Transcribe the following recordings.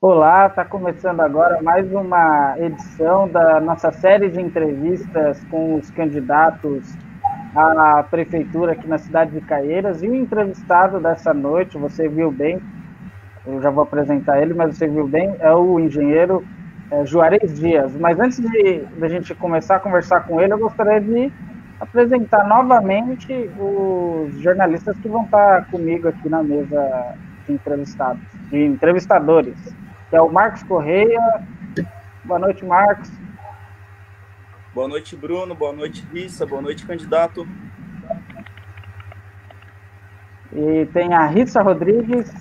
Olá, está começando agora mais uma edição da nossa série de entrevistas com os candidatos à prefeitura aqui na cidade de Caieiras. E o entrevistado dessa noite, você viu bem, eu já vou apresentar ele, mas você viu bem, é o engenheiro Juarez Dias. Mas antes de a gente começar a conversar com ele, eu gostaria de apresentar novamente os jornalistas que vão estar comigo aqui na mesa de entrevistadores, que é o Marcos Correia. Boa noite, Marcos. Boa noite, Bruno. Boa noite, Rissa. Boa noite, candidato. E tem a Rissa Rodrigues.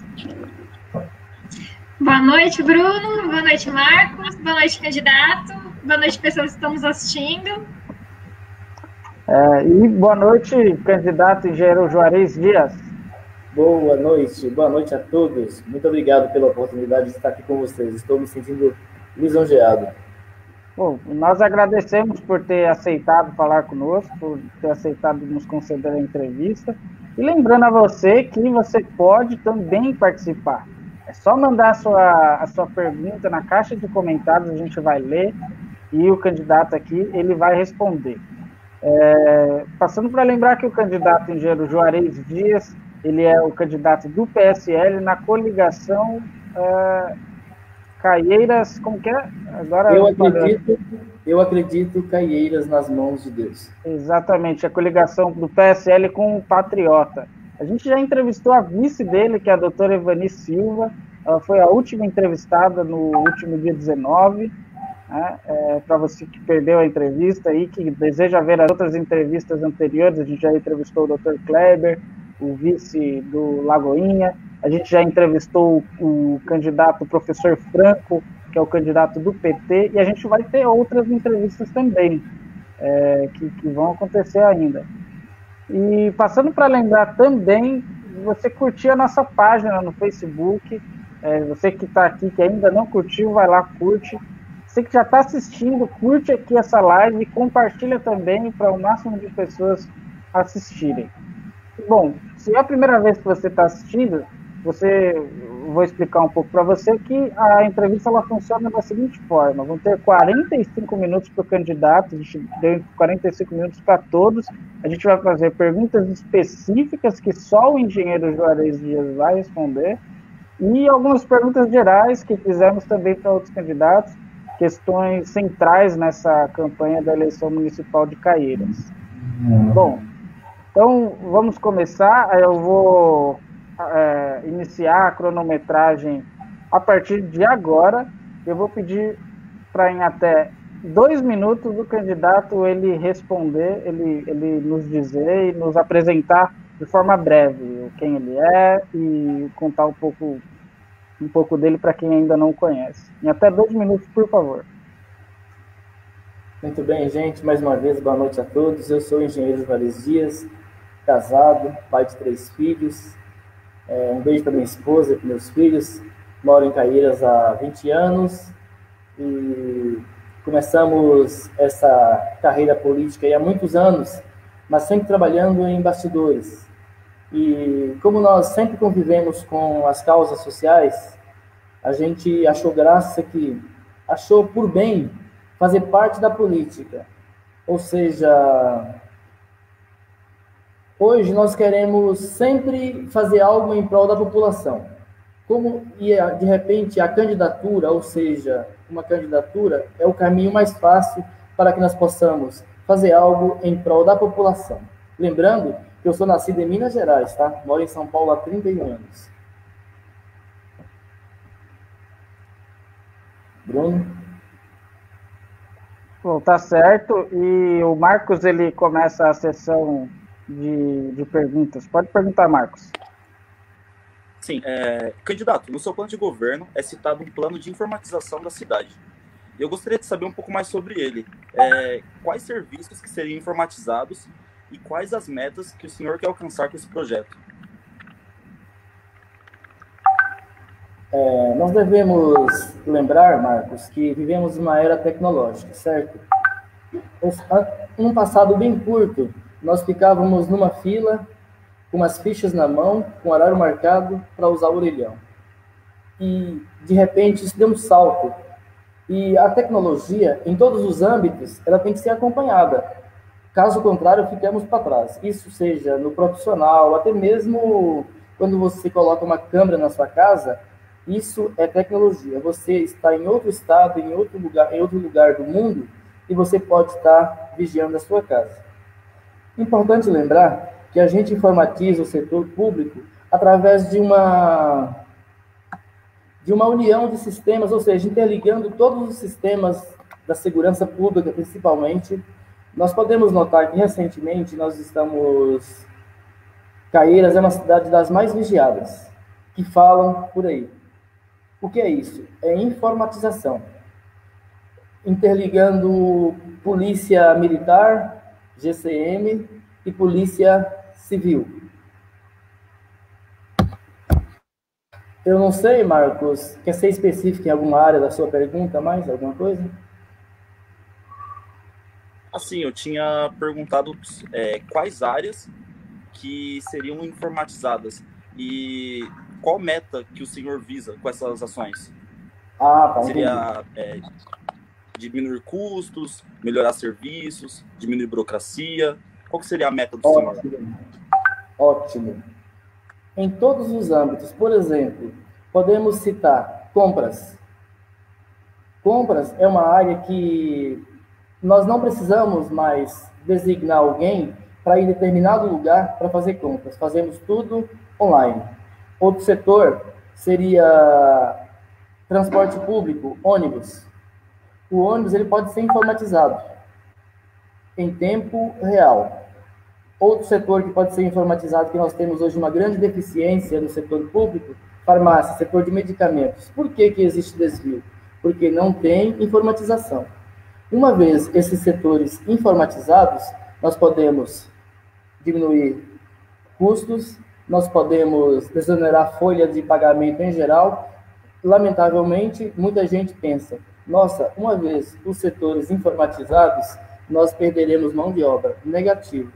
Boa noite, Bruno. Boa noite, Marcos. Boa noite, candidato. Boa noite, pessoas que estão nos assistindo. E boa noite, candidato engenheiro Juarez Dias. Boa noite a todos. Muito obrigado pela oportunidade de estar aqui com vocês. Estou me sentindo lisonjeado. Bom, nós agradecemos por ter aceitado falar conosco, por ter aceitado nos conceder a entrevista. E lembrando a você que você pode também participar. É só mandar a sua pergunta na caixa de comentários, a gente vai ler e o candidato aqui ele vai responder. Passando para lembrar que o candidato engenheiro Juarez Dias, ele é o candidato do PSL na coligação Caieiras, como que é? Agora eu acredito Caieiras nas mãos de Deus. Exatamente, a coligação do PSL com o Patriota. A gente já entrevistou a vice dele, que é a doutora Evani Silva. Ela foi a última entrevistada no último dia 19. Para você que perdeu a entrevista aí, que deseja ver as outras entrevistas anteriores, a gente já entrevistou o Dr. Kleber, o vice do Lagoinha, a gente já entrevistou o candidato professor Franco, que é o candidato do PT, e a gente vai ter outras entrevistas também, que vão acontecer ainda. E passando para lembrar também, você curtir a nossa página no Facebook, você que está aqui, que ainda não curtiu, vai lá, curte. Você que já está assistindo, curte aqui essa live e compartilha também para o máximo de pessoas assistirem. Bom, se é a primeira vez que você está assistindo, vou explicar um pouco para você que a entrevista ela funciona da seguinte forma: vão ter 45 minutos para o candidato, a gente deu 45 minutos para todos, a gente vai fazer perguntas específicas que só o engenheiro Juarez Dias vai responder e algumas perguntas gerais que fizemos também para outros candidatos, questões centrais nessa campanha da eleição municipal de Caieiras. Bom, então vamos começar. Eu vou iniciar a cronometragem a partir de agora. Eu vou pedir para em até 2 minutos o candidato ele responder, ele nos dizer e nos apresentar de forma breve quem ele é e contar um pouco dele para quem ainda não o conhece. Em até 2 minutos, por favor. Muito bem, gente. Mais uma vez, boa noite a todos. Eu sou o engenheiro Juarez Dias, casado, pai de 3 filhos. Um beijo para minha esposa e para meus filhos. Moro em Caieiras há 20 anos e começamos essa carreira política há muitos anos, mas sempre trabalhando em bastidores. E como nós sempre convivemos com as causas sociais, a gente achou por bem fazer parte da política. Ou seja, hoje nós queremos sempre fazer algo em prol da população. De repente, a candidatura, ou seja, uma candidatura é o caminho mais fácil para que nós possamos fazer algo em prol da população. Lembrando que eu sou nascido em Minas Gerais, tá? Moro em São Paulo há 31 anos. Bruno? Bom, tá certo. E o Marcos, ele começa a sessão de perguntas. Pode perguntar, Marcos. Sim, candidato, no seu plano de governo é citado um plano de informatização da cidade. Eu gostaria de saber um pouco mais sobre ele. Quais serviços que seriam informatizados e quais as metas que o senhor quer alcançar com esse projeto? Nós devemos lembrar, Marcos, que vivemos uma era tecnológica, certo? Em um passado bem curto, nós ficávamos numa fila, com umas fichas na mão, com horário marcado para usar o orelhão. e, de repente, isso deu um salto. E a tecnologia, em todos os âmbitos, ela tem que ser acompanhada. Caso contrário, ficamos para trás. Isso seja no profissional, até mesmo quando você coloca uma câmera na sua casa, isso é tecnologia. Você está em outro estado, em outro lugar do mundo, e você pode estar vigiando a sua casa. Importante lembrar que a gente informatiza o setor público através de uma união de sistemas, ou seja, interligando todos os sistemas da segurança pública, principalmente. Nós podemos notar que, recentemente, Caieiras é uma cidade das mais vigiadas, que falam por aí. O que é isso? É informatização. Interligando polícia militar, GCM e polícia civil. Eu não sei, Marcos, quer ser específico em alguma área da sua pergunta, mais alguma coisa? Assim, eu tinha perguntado quais áreas que seriam informatizadas e qual meta que o senhor visa com essas ações? Tá. Seria diminuir custos, melhorar serviços, diminuir burocracia? Qual que seria a meta do senhor? Ótimo. Em todos os âmbitos, por exemplo, podemos citar compras. Compras é uma área que nós não precisamos mais designar alguém para ir em determinado lugar para fazer compras. Fazemos tudo online. Outro setor seria transporte público, ônibus. O ônibus ele pode ser informatizado em tempo real. Outro setor que pode ser informatizado, que nós temos hoje uma grande deficiência no setor público, farmácia, setor de medicamentos. Por que existe desvio? Porque não tem informatização. Uma vez esses setores informatizados, nós podemos diminuir custos, nós podemos desonerar folha de pagamento em geral. Lamentavelmente, muita gente pensa, nossa, uma vez os setores informatizados, nós perderemos mão de obra. Negativo.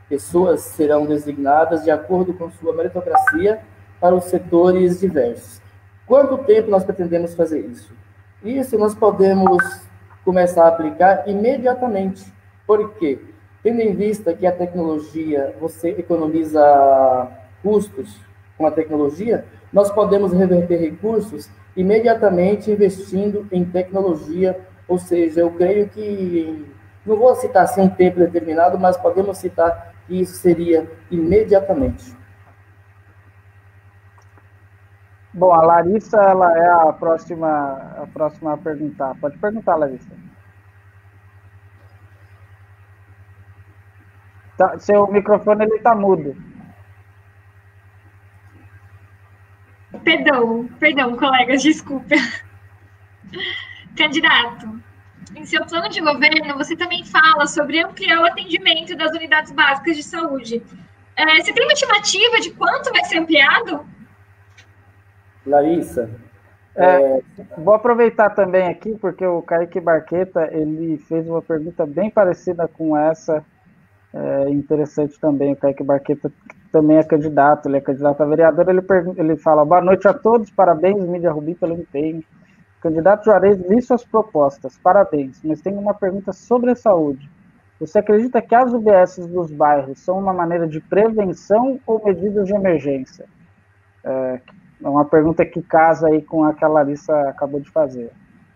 Pessoas serão designadas de acordo com sua meritocracia para os setores diversos. Quanto tempo nós pretendemos fazer isso? Isso nós podemos começar a aplicar imediatamente. Por quê? Tendo em vista que a tecnologia, você economiza custos com a tecnologia, nós podemos reverter recursos imediatamente investindo em tecnologia, ou seja, eu creio que, não vou citar assim um tempo determinado, mas podemos citar que isso seria imediatamente. Bom, a Larissa, ela é a próxima a perguntar. Pode perguntar, Larissa. Seu microfone está mudo. Perdão, colegas, desculpa. Candidato, em seu plano de governo, você também fala sobre ampliar o atendimento das unidades básicas de saúde. Você tem uma estimativa de quanto vai ser ampliado? Larissa, vou aproveitar também aqui, porque o Kaique Barqueta, ele fez uma pergunta bem parecida com essa, interessante também. O Kaique Barqueta também é candidato, ele é candidato a vereador. Ele fala: boa noite a todos, parabéns, Mídia Rubi, pelo empenho. Candidato Juarez, li suas propostas, parabéns, mas tenho uma pergunta sobre a saúde. Você acredita que as UBSs dos bairros são uma maneira de prevenção ou medidas de emergência? É uma pergunta que casa aí com a que a Larissa acabou de fazer.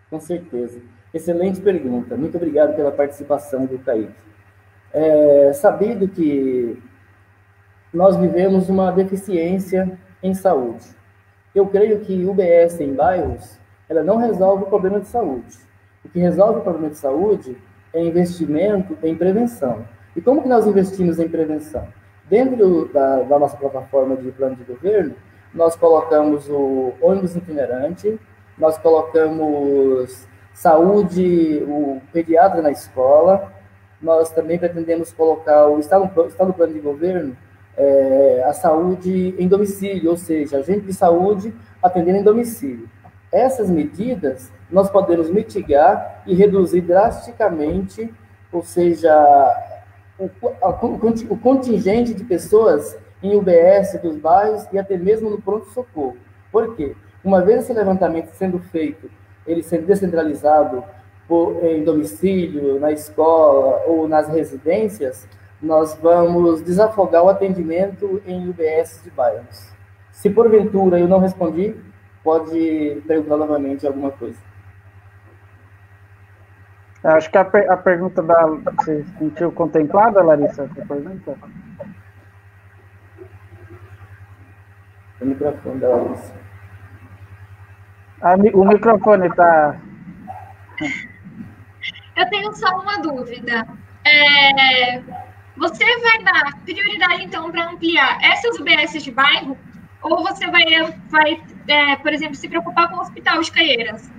Com certeza. Excelente pergunta. Muito obrigado pela participação do Kaique. Sabido que nós vivemos uma deficiência em saúde. Eu creio que UBS em bairros, ela não resolve o problema de saúde. O que resolve o problema de saúde é investimento em prevenção. E como que nós investimos em prevenção? Dentro da nossa plataforma de plano de governo, nós colocamos o ônibus itinerante, nós colocamos saúde, o pediatra na escola, nós também pretendemos colocar, está no plano de governo, a saúde em domicílio, ou seja, agente de saúde atendendo em domicílio. Essas medidas nós podemos mitigar e reduzir drasticamente, ou seja, o contingente de pessoas em UBS dos bairros e até mesmo no pronto-socorro. Por quê? Uma vez esse levantamento sendo feito, ele sendo descentralizado em domicílio, na escola ou nas residências, nós vamos desafogar o atendimento em UBS de bairros. Se porventura eu não respondi, pode perguntar novamente alguma coisa. Acho que a pergunta você sentiu contemplada, Larissa? A pergunta? O microfone da Larissa. O microfone está... Eu tenho só uma dúvida. Você vai dar prioridade, então, para ampliar essas UBS de bairro? Ou você vai por exemplo, se preocupar com o Hospital de Caieiras?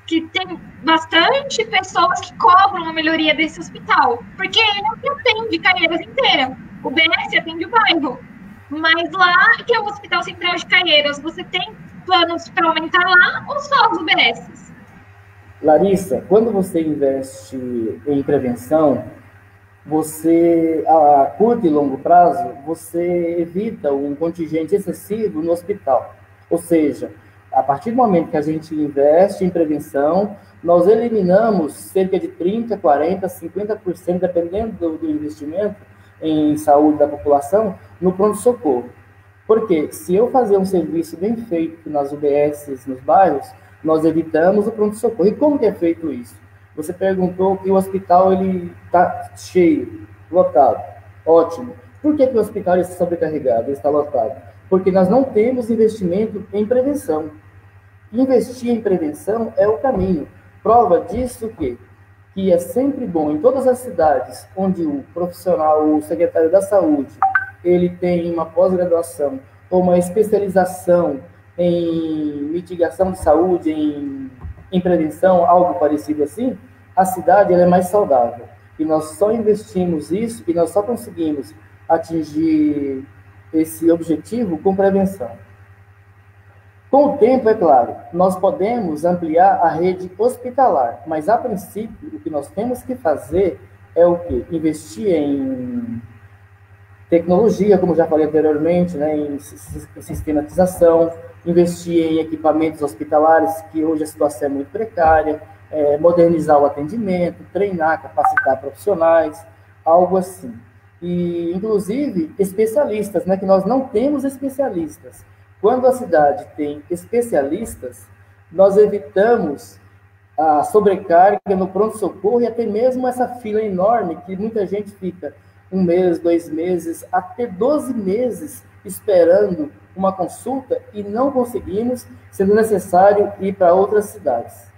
Que tem bastante pessoas que cobram a melhoria desse hospital. Porque ele não atende Caieiras inteira. O UBS atende o bairro. Mas lá, que é o Hospital Central de Caieiras, você tem planos para aumentar lá ou só os UBSs? Larissa, quando você investe em prevenção, você, a curto e longo prazo, você evita um contingente excessivo no hospital. Ou seja, a partir do momento que a gente investe em prevenção, nós eliminamos cerca de 30%, 40%, 50%, dependendo do investimento em saúde da população, no pronto-socorro. Porque se eu fazer um serviço bem feito nas UBSs, nos bairros, nós evitamos o pronto-socorro. E como que é feito isso? Você perguntou que o hospital está cheio, lotado. Ótimo. Por que o hospital está sobrecarregado, está lotado? Porque nós não temos investimento em prevenção. Investir em prevenção é o caminho. Prova disso que é sempre bom em todas as cidades onde o profissional, o secretário da saúde, ele tem uma pós-graduação ou uma especialização em mitigação de saúde, em prevenção, algo parecido assim, a cidade ela é mais saudável. E nós só investimos isso e nós só conseguimos atingir esse objetivo com prevenção. Com o tempo, é claro, nós podemos ampliar a rede hospitalar, mas, a princípio, o que nós temos que fazer é o quê? Investir em tecnologia, como já falei anteriormente, né, em sistematização, investir em equipamentos hospitalares, que hoje a situação é muito precária, modernizar o atendimento, treinar, capacitar profissionais, algo assim. E, inclusive, especialistas, né, que nós não temos especialistas. Quando a cidade tem especialistas, nós evitamos a sobrecarga no pronto-socorro e até mesmo essa fila enorme que muita gente fica 1 mês, 2 meses, até 12 meses esperando uma consulta e não conseguimos, sendo necessário ir para outras cidades.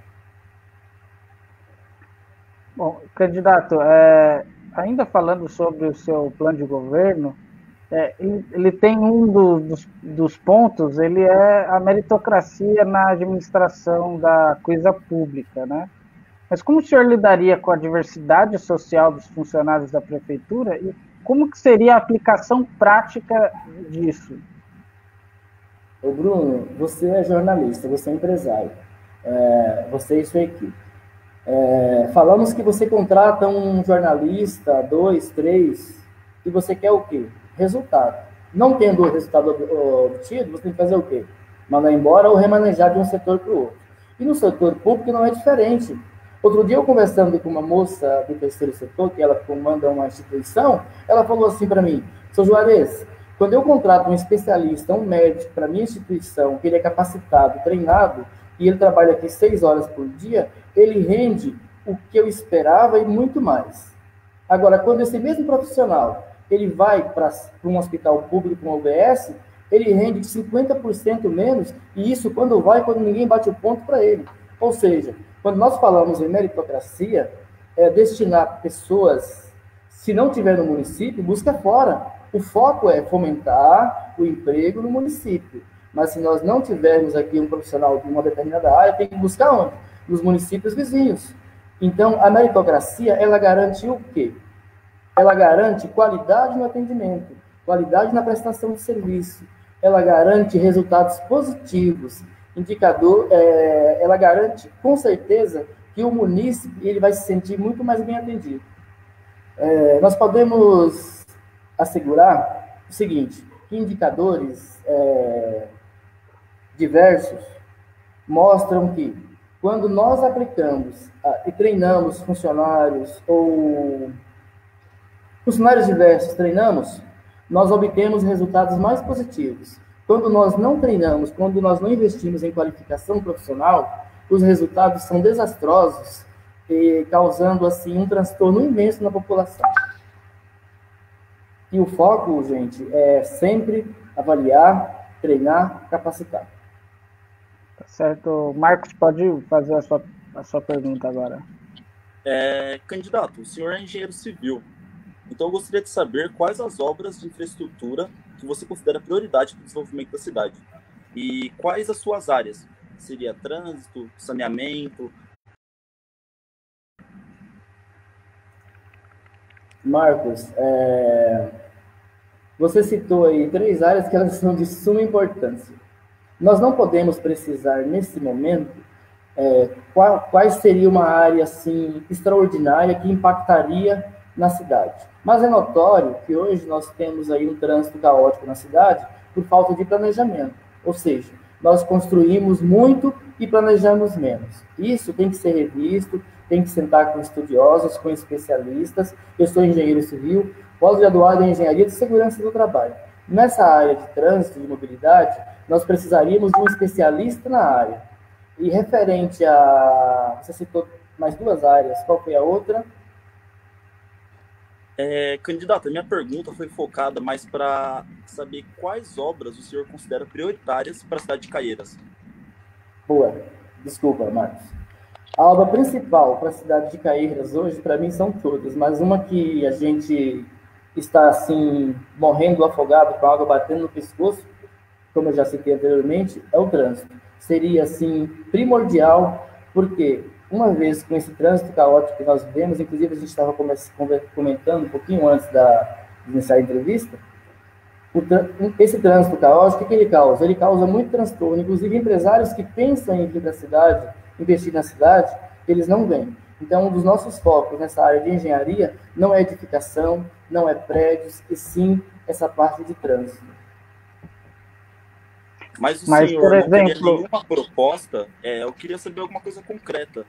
Bom, candidato, ainda falando sobre o seu plano de governo, ele tem dos pontos, ele é a meritocracia na administração da coisa pública, né? Mas como o senhor lidaria com a diversidade social dos funcionários da prefeitura e como que seria a aplicação prática disso? Ô Bruno, você é jornalista, você é empresário, você e sua equipe. Falamos que você contrata um jornalista, 2, 3, e você quer o quê? Resultado. Não tendo o resultado obtido, você tem que fazer o quê? Mandar embora ou remanejar de um setor para o outro. E no setor público não é diferente. Outro dia, eu conversando com uma moça do terceiro setor, que ela comanda uma instituição, ela falou assim para mim: Sr. Juarez, quando eu contrato um especialista, um médico para minha instituição, que ele é capacitado, treinado, e ele trabalha aqui 6 horas por dia, ele rende o que eu esperava e muito mais. Agora, quando esse mesmo profissional ele vai para um hospital público, um UBS, ele rende 50% menos, e isso quando ninguém bate o ponto para ele. Ou seja, quando nós falamos em meritocracia, é destinar pessoas, se não tiver no município, busca fora. O foco é fomentar o emprego no município. Mas se nós não tivermos aqui um profissional de uma determinada área, tem que buscar onde? Nos municípios vizinhos. Então, a meritocracia, ela garante o quê? Ela garante qualidade no atendimento, qualidade na prestação de serviço, ela garante resultados positivos, ela garante, com certeza, que o munícipe ele vai se sentir muito mais bem atendido. Nós podemos assegurar o seguinte, que indicadores diversos mostram que quando nós aplicamos e treinamos funcionários ou funcionários diversos treinamos, nós obtemos resultados mais positivos. Quando nós não treinamos, quando nós não investimos em qualificação profissional, os resultados são desastrosos, causando assim um transtorno imenso na população. E o foco, gente, é sempre avaliar, treinar, capacitar. Tá certo. Marcos, pode fazer a sua pergunta agora. Candidato, o senhor é engenheiro civil, então eu gostaria de saber quais as obras de infraestrutura que você considera prioridade para o desenvolvimento da cidade e quais as suas áreas. Seria trânsito, saneamento? Marcos, você citou aí 3 áreas que elas são de suma importância. Nós não podemos precisar, nesse momento, qual seria uma área assim, extraordinária que impactaria na cidade. Mas é notório que hoje nós temos aí um trânsito caótico na cidade por falta de planejamento. Ou seja, nós construímos muito e planejamos menos. Isso tem que ser revisto, tem que sentar com estudiosos, com especialistas. Eu sou engenheiro civil, pós-graduado em engenharia de segurança do trabalho. Nessa área de trânsito e mobilidade, nós precisaríamos de um especialista na área. E referente a... Você citou mais 2 áreas, qual foi a outra? Candidato, a minha pergunta foi focada mais para saber quais obras o senhor considera prioritárias para a cidade de Caieiras. Boa, desculpa, Marcos. A obra principal para a cidade de Caieiras hoje, para mim, são todas, mas uma que a gente está, assim, morrendo afogado com a água batendo no pescoço, como eu já citei anteriormente, é o trânsito. Seria, assim, primordial, porque uma vez com esse trânsito caótico que nós vivemos, inclusive a gente estava comentando um pouquinho antes de iniciar a entrevista, esse trânsito caótico, o que ele causa? Ele causa muito transtorno, inclusive empresários que pensam em vir para a cidade, investir na cidade, eles não vêm. Então, um dos nossos focos nessa área de engenharia não é edificação, não é prédios, e sim essa parte de trânsito. Mas o senhor por exemplo, não teria nenhuma proposta? Eu queria saber alguma coisa concreta.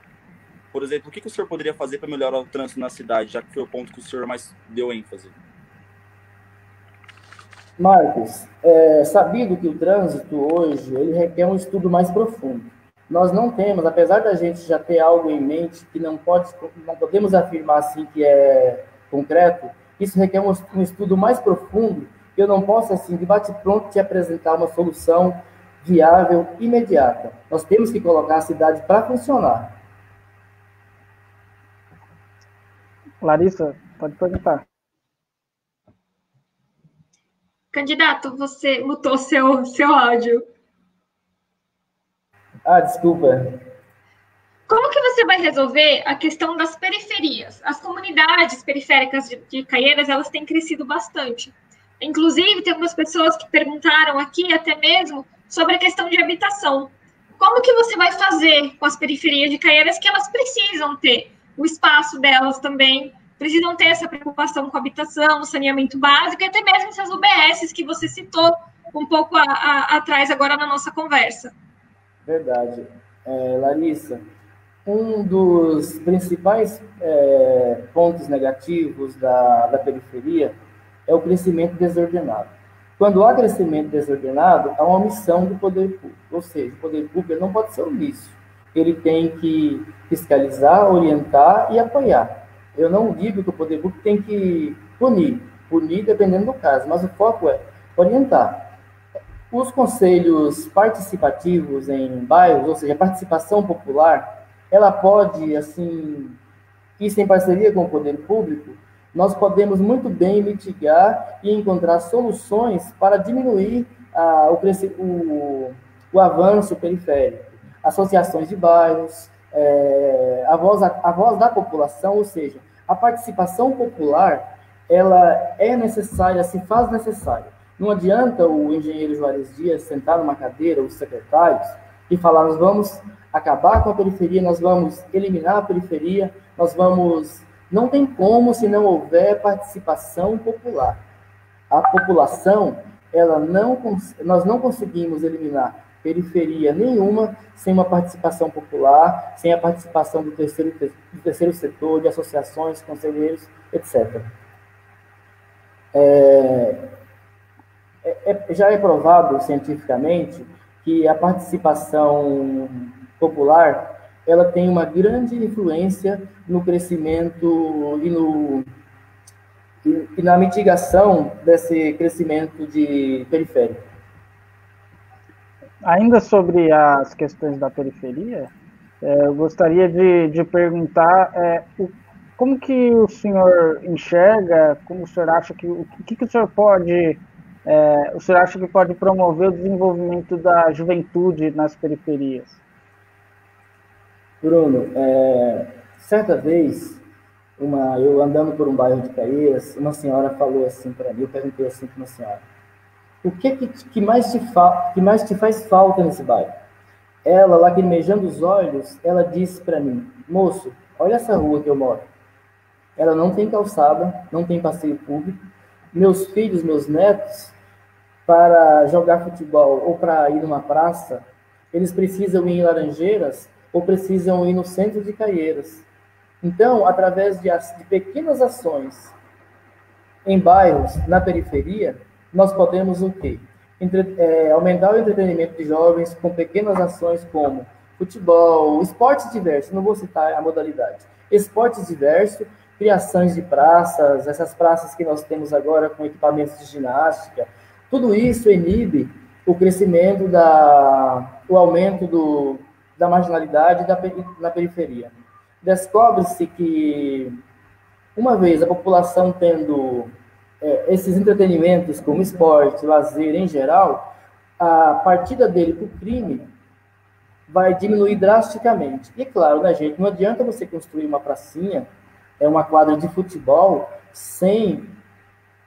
Por exemplo, o que o senhor poderia fazer para melhorar o trânsito na cidade, já que foi o ponto que o senhor mais deu ênfase? Marcos, sabido que o trânsito hoje ele requer um estudo mais profundo. Nós não temos, apesar da gente já ter algo em mente que não podemos afirmar assim que é concreto, isso requer um estudo mais profundo. Eu não posso, assim, de bate-pronto, te apresentar uma solução viável, imediata. Nós temos que colocar a cidade para funcionar. Larissa, pode perguntar. Candidato, você mutou seu áudio. Desculpa. Como que você vai resolver a questão das periferias? As comunidades periféricas de Caieiras, elas têm crescido bastante. Inclusive, tem algumas pessoas que perguntaram aqui, até mesmo, sobre a questão de habitação. Como que você vai fazer com as periferias de Caieiras que elas precisam ter o espaço delas também, precisam ter essa preocupação com a habitação, saneamento básico, e até mesmo essas UBSs que você citou um pouco atrás agora na nossa conversa? Verdade. Larissa, um dos principais pontos negativos da periferia é o crescimento desordenado. Quando há crescimento desordenado, há uma omissão do poder público. Ou seja, o poder público não pode ser omisso. Ele tem que fiscalizar, orientar e apoiar. Eu não digo que o poder público tem que punir dependendo do caso, mas o foco é orientar. Os conselhos participativos em bairros, ou seja, a participação popular, ela pode, assim, isso em parceria com o poder público, nós podemos muito bem mitigar e encontrar soluções para diminuir o avanço periférico. Associações de bairros, a voz da população, ou seja, a participação popular, ela é necessária, se faz necessária. Não adianta o engenheiro Juarez Dias sentar numa cadeira, os secretários, e falar, nós vamos acabar com a periferia, nós vamos eliminar a periferia, nós vamos... Não tem como se não houver participação popular. A população, nós não conseguimos eliminar periferia nenhuma sem uma participação popular, sem a participação do terceiro setor, de associações, conselheiros, etc. Já é provado cientificamente que a participação popular ela tem uma grande influência no crescimento e na mitigação desse crescimento periférico. Ainda sobre as questões da periferia, eu gostaria de perguntar como que o senhor enxerga, como o senhor acha o que o senhor acha que pode promover o desenvolvimento da juventude nas periferias? Bruno, certa vez, eu andando por um bairro de Caieiras, uma senhora falou assim para mim, eu perguntei assim para uma senhora, o que mais te faz falta nesse bairro? Ela, lacrimejando os olhos, ela disse para mim, moço, olha essa rua que eu moro. Ela não tem calçada, não tem passeio público. Meus filhos, meus netos, para jogar futebol ou para ir numa praça, eles precisam ir em Laranjeiras ou precisam ir no centro de Caieiras. Então, através de pequenas ações em bairros, na periferia, nós podemos o quê? Aumentar o entretenimento de jovens com pequenas ações como futebol, esportes diversos, não vou citar a modalidade, esportes diversos, criações de praças, essas praças que nós temos agora com equipamentos de ginástica, tudo isso inibe o crescimento, o aumento da marginalidade na periferia. Descobre-se que, uma vez a população tendo esses entretenimentos como esporte, lazer em geral, a partida dele para o crime vai diminuir drasticamente. E claro, né, gente, não adianta você construir uma pracinha, uma quadra de futebol, sem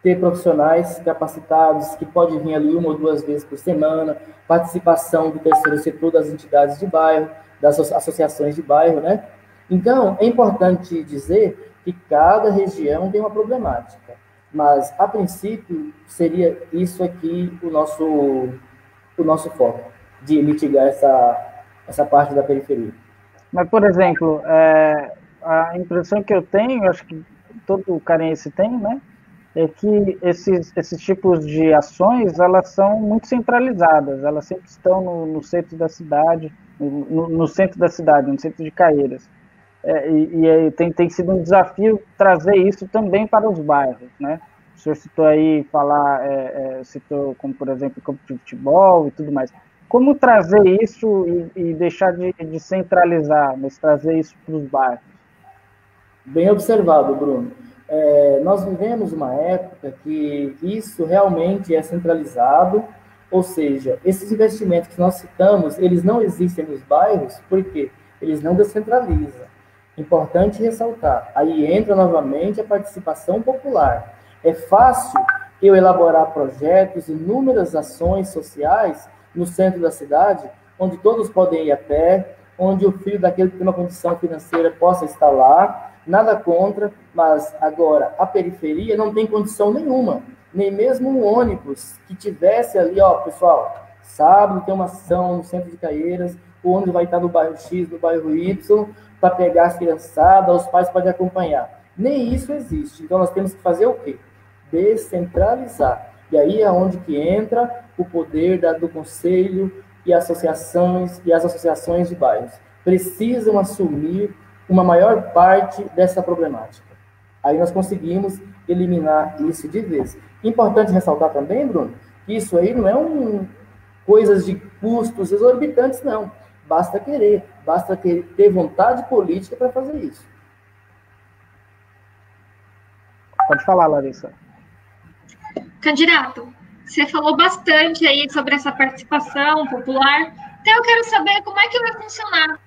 ter profissionais capacitados, que pode vir ali 1 ou 2 vezes por semana, participação do terceiro setor, das entidades de bairro, das associações de bairro, né? Então, é importante dizer que cada região tem uma problemática, mas, a princípio, seria isso aqui o nosso foco, de mitigar essa parte da periferia. Mas, por exemplo, a impressão que eu tenho, acho que todo careense tem, né, é que esses tipos de ações, elas são muito centralizadas, elas sempre estão no centro da cidade, no centro de Caieiras. Tem sido um desafio trazer isso também para os bairros, né? O senhor citou aí, citou como, por exemplo, campo de futebol e tudo mais. Como trazer isso e deixar de centralizar, mas trazer isso para os bairros? Bem observado, Bruno. Nós vivemos uma época que isso realmente é centralizado, ou seja, esses investimentos que nós citamos, eles não existem nos bairros, porque eles não descentralizam. Importante ressaltar, aí entra novamente a participação popular. É fácil eu elaborar projetos, inúmeras ações sociais no centro da cidade, onde todos podem ir a pé, onde o filho daquele que tem uma condição financeira possa estar lá, nada contra, mas agora a periferia não tem condição nenhuma, nem mesmo um ônibus que tivesse ali, pessoal, sábado tem uma ação no centro de Caieiras, o ônibus vai estar no bairro X, no bairro Y, para pegar as criançadas, os pais podem acompanhar. Nem isso existe. Então, nós temos que fazer o quê? Descentralizar. E aí é onde que entra o poder do conselho e as associações de bairros. Precisam assumir uma maior parte dessa problemática. Aí nós conseguimos eliminar isso de vez. Importante ressaltar também, Bruno, que isso aí não é coisas de custos exorbitantes, não. Basta ter vontade política para fazer isso. Pode falar, Larissa. Candidato, você falou bastante aí sobre essa participação popular, então eu quero saber como é que vai funcionar.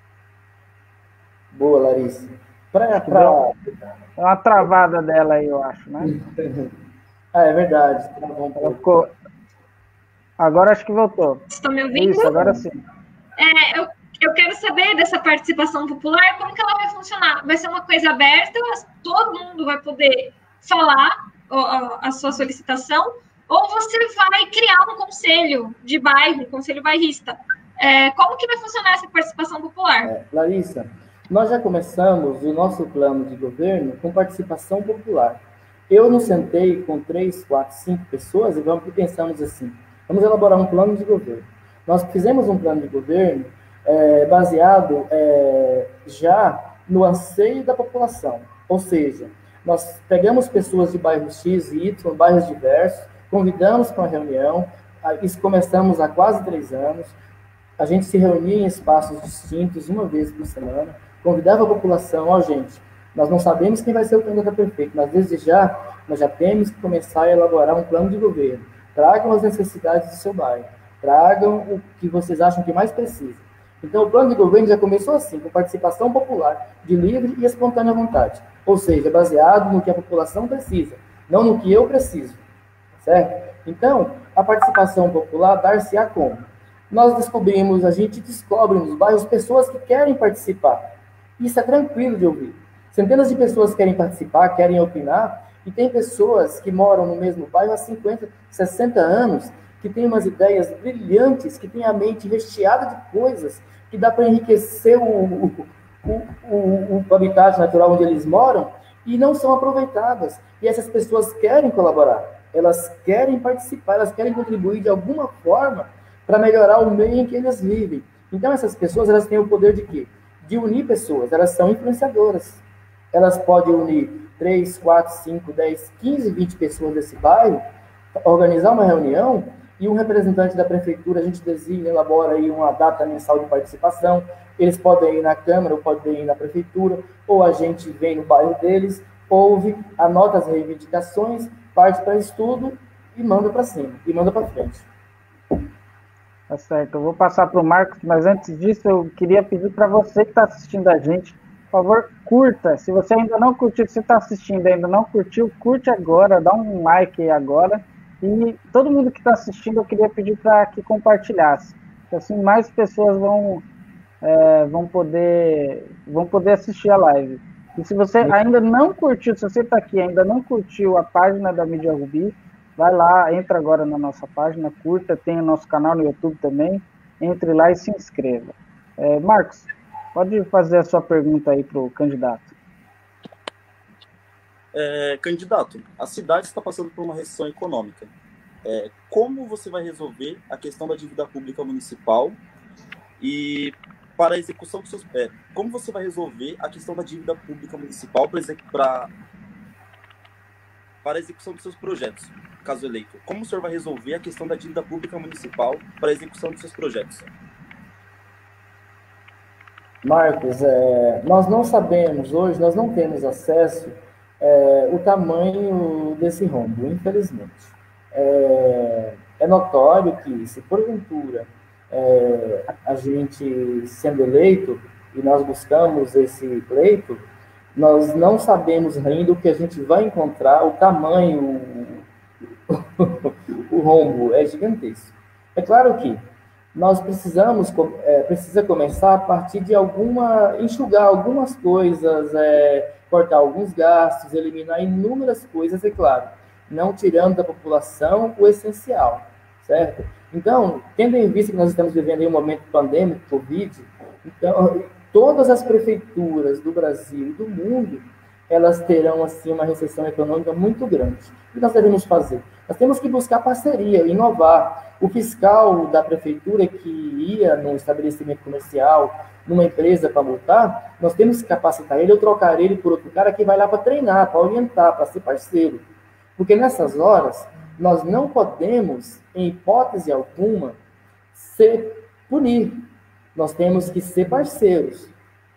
Boa, Larissa. É uma travada dela aí, eu acho, né? É verdade. Agora acho que voltou. Estão me ouvindo? Isso, agora sim. Eu quero saber dessa participação popular, como que ela vai funcionar? Vai ser uma coisa aberta, todo mundo vai poder falar a sua solicitação, ou você vai criar um conselho de bairro, um conselho bairrista, Como que vai funcionar essa participação popular? Larissa, nós já começamos o nosso plano de governo com participação popular. Eu não sentei com 3, 4, 5 pessoas e pensamos assim, vamos elaborar um plano de governo. Nós fizemos um plano de governo baseado já no anseio da população, ou seja, nós pegamos pessoas de bairros X e Y, bairros diversos, convidamos para uma reunião, isso começamos há quase 3 anos, a gente se reunia em espaços distintos, uma vez por semana, convidava a população, gente, nós não sabemos quem vai ser o candidato a prefeito, mas desde já, nós já temos que começar a elaborar um plano de governo. Tragam as necessidades do seu bairro, tragam o que vocês acham que mais precisa. Então, o plano de governo já começou assim, com participação popular, de livre e espontânea vontade. Ou seja, baseado no que a população precisa, não no que eu preciso. Certo? Então, a participação popular dar-se-á como? A gente descobre nos bairros pessoas que querem participar. Isso é tranquilo de ouvir. Centenas de pessoas querem participar, querem opinar, e tem pessoas que moram no mesmo bairro há 50, 60 anos, que têm umas ideias brilhantes, que têm a mente recheada de coisas, que dá para enriquecer o habitat natural onde eles moram, e não são aproveitadas. E essas pessoas querem colaborar, elas querem participar, elas querem contribuir de alguma forma para melhorar o meio em que eles vivem. Então, essas pessoas, elas têm o poder de quê? De unir pessoas, elas são influenciadoras. Elas podem unir 3, 4, 5, 10, 15, 20 pessoas desse bairro, organizar uma reunião, e um representante da prefeitura, a gente designa, elabora aí uma data mensal de participação, eles podem ir na Câmara, ou podem ir na prefeitura, ou a gente vem no bairro deles, ouve, anota as reivindicações, parte para estudo e manda para cima, e manda para frente. Tá certo, eu vou passar para o Marcos, mas antes disso eu queria pedir para você que está assistindo a gente, por favor, curta. Se você ainda não curtiu, se você está assistindo e ainda não curtiu, curte agora, dá um like aí agora. E todo mundo que está assistindo, eu queria pedir para que compartilhasse. Assim, mais pessoas vão poder assistir a live. E se você ainda não curtiu, se você está aqui e ainda não curtiu a página da Mídia Rubi, vai lá, entra agora na nossa página, curta, tem o nosso canal no YouTube também, entre lá e se inscreva. Marcos, pode fazer a sua pergunta aí para o candidato. Candidato, a cidade está passando por uma recessão econômica. Como você vai resolver a questão da dívida pública municipal e para a execução dos seus... como você vai resolver a questão da dívida pública municipal para a execução dos seus projetos, caso eleito? Como o senhor vai resolver a questão da dívida pública municipal para a execução dos seus projetos? Marcos, nós não sabemos hoje, nós não temos acesso o tamanho desse rombo, infelizmente. É notório que, se porventura a gente sendo eleito e nós buscamos esse pleito, nós não sabemos ainda o que a gente vai encontrar, o tamanho, o rombo é gigantesco. É claro que nós precisa começar a partir de enxugar algumas coisas, cortar alguns gastos, eliminar inúmeras coisas, é claro, não tirando da população o essencial, certo? Então, tendo em vista que nós estamos vivendo aí um momento pandêmico, Covid, então, todas as prefeituras do Brasil e do mundo, elas terão, assim, uma recessão econômica muito grande. O que nós devemos fazer? Nós temos que buscar parceria, inovar. O fiscal da prefeitura que ia num estabelecimento comercial, numa empresa para multar, nós temos que capacitar ele ou trocar ele por outro cara que vai lá para treinar, para orientar, para ser parceiro. Porque nessas horas, nós não podemos, em hipótese alguma, punir. Nós temos que ser parceiros.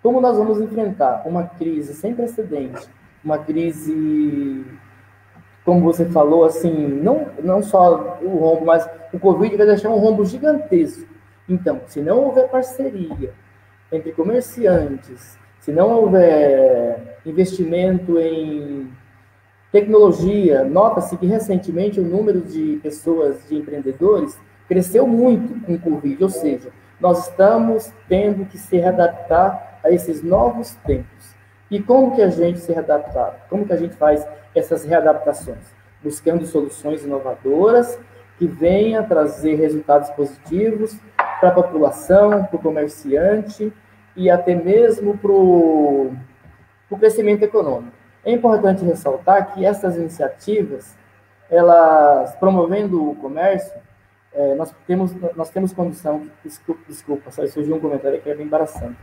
Como nós vamos enfrentar uma crise sem precedente, uma crise, como você falou, assim, não só o rombo, mas o Covid vai deixar um rombo gigantesco. Então, se não houver parceria entre comerciantes, se não houver investimento em tecnologia, nota-se que recentemente o número de pessoas, de empreendedores, cresceu muito com o Covid, ou seja, nós estamos tendo que se readaptar a esses novos tempos. E como que a gente se readapta? Como que a gente faz essas readaptações? Buscando soluções inovadoras que venham trazer resultados positivos para a população, para o comerciante e até mesmo para o crescimento econômico. É importante ressaltar que essas iniciativas, elas promovendo o comércio, nós temos condição, desculpa, só surgiu um comentário que é bem embaraçante.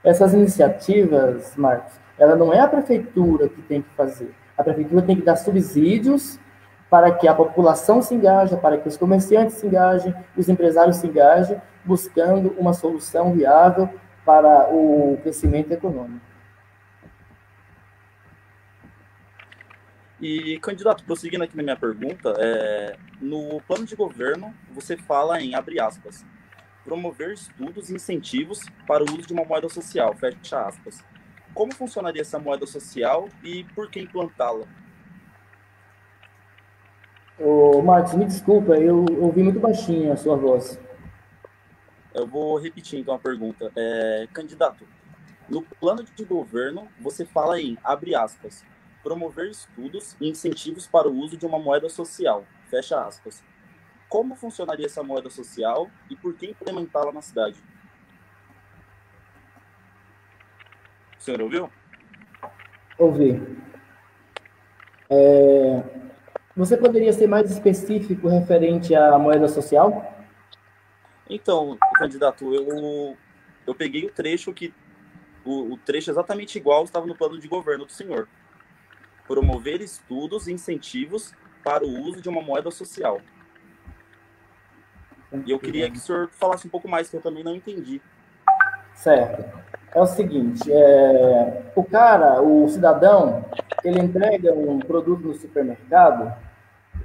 Essas iniciativas, Marcos, ela não é a prefeitura que tem que fazer. A prefeitura tem que dar subsídios para que a população se engaje, para que os comerciantes se engajem, os empresários se engajem, buscando uma solução viável para o crescimento econômico. E, candidato, prosseguindo aqui na minha pergunta, no plano de governo, você fala em, abre aspas, promover estudos e incentivos para o uso de uma moeda social, fecha aspas. Como funcionaria essa moeda social e por que implantá-la? Marcos, me desculpa, eu ouvi muito baixinho a sua voz. Eu vou repetir, então, a pergunta. Candidato, no plano de governo, você fala em, abre aspas, promover estudos e incentivos para o uso de uma moeda social, fecha aspas. Como funcionaria essa moeda social e por que implementá-la na cidade? O senhor ouviu? Ouvi. Você poderia ser mais específico referente à moeda social? Então, candidato, eu peguei o trecho o trecho exatamente igual estava no plano de governo do senhor. Promover estudos e incentivos para o uso de uma moeda social. E eu queria que o senhor falasse um pouco mais, que eu também não entendi. Certo. É o seguinte, o cidadão, ele entrega um produto no supermercado